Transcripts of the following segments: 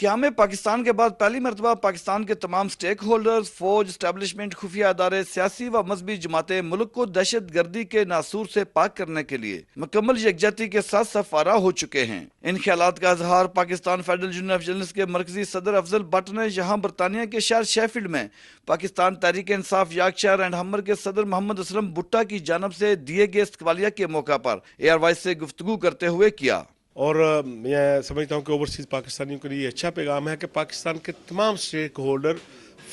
قیام پاکستان کے بعد پہلی مرتبہ پاکستان کے تمام سٹیک ہولڈرز، فوج، اسٹیبلشمنٹ، خفیہ ادارے، سیاسی و مذہبی جماعتیں ملک کو دہشت گردی کے ناسور سے پاک کرنے کے لیے مکمل یکجہتی کے ساتھ صف آرا ہو چکے ہیں۔ ان خیالات کا اظہار Pakistan federal union of journalist کے مرکزی صدر افضل بٹ نے یہاں برطانیہ کے شہر شیفیلڈ میں پاکستان تحریک انصاف یارکشائر اینڈ ہمر کے صدر محمد اسلم بھٹا کی جانب سے دیے گئے استقبالیہ کے موقع پر ایئر وائس سے گفتگو کرتے ہوئے کیا۔ اور میں سمجھتا ہوں کہ اوورسیز پاکستانیوں کے لیے اچھا پیغام ہے کہ پاکستان کے تمام stakeholder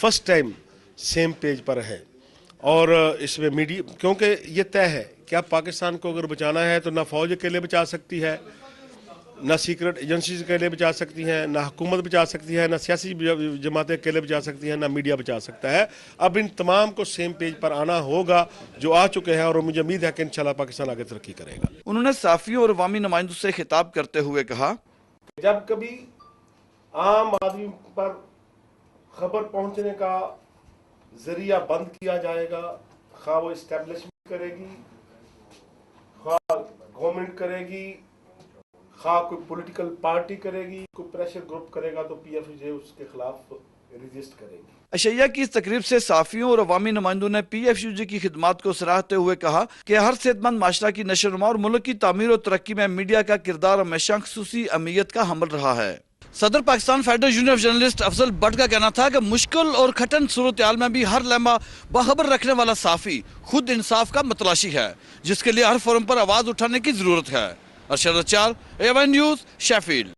first time same page پر ہیں، اور اس میں میڈیا، کیونکہ یہ طے ہے کہ اب پاکستان کو اگر بچانا ہے تو نہ فوج اکیلے بچا سکتی ہے، نہ سیکرٹ ایجنسیز اکیلے بچا سکتی ہیں، نہ حکومت بچا سکتی ہے، نہ سیاسی جماعتیں اکیلے بچا سکتی ہیں، نہ میڈیا بچا سکتا ہے۔ اب ان تمام کو سیم پیج پر آنا ہوگا جو آ چکے ہیں، اور مجھے امید ہے کہ انشاءاللہ پاکستان آگے ترقی کرے گا۔ انہوں نے صحافیوں اور عوامی نمائندوں سے خطاب کرتے ہوئے کہا، جب کبھی عام آدمی پر خبر پہنچنے کا ذریعہ بند کیا جائے گا، خواہ وہ اسٹیبلشمنٹ کرے گی، خواہ گورنمنٹ کرے گی، خواہ کوئی پولیٹیکل پارٹی کرے گی، کوئی پریشر گروپ کرے گا، تو پی ایف جے اس کے خلاف ریزسٹ کرے گی۔ اشیاء کی اس تقریب سے صحافیوں اور عوامی نمائندوں نے پی ایف یو جی کی خدمات کو سراہتے ہوئے کہا کہ ہر صحت مند معاشرہ کی نشو و نما اور ملک کی تعمیر و ترقی میں میڈیا کا کردار ہمیشہ خصوصی اہمیت کا حامل رہا ہے۔ صدر Pakistan federal union of journalist Afzal but کا کہنا تھا کہ مشکل اور کھٹن صورتحال میں بھی ہر لمحہ باخبر رکھنے والا صحافی خود انصاف کا متلاشی ہے، جس کے لیے ہر فورم پر آواز اٹھانے کی ضرورت ہے۔ ارشد اچار، AY نیوز، شیفیلڈ۔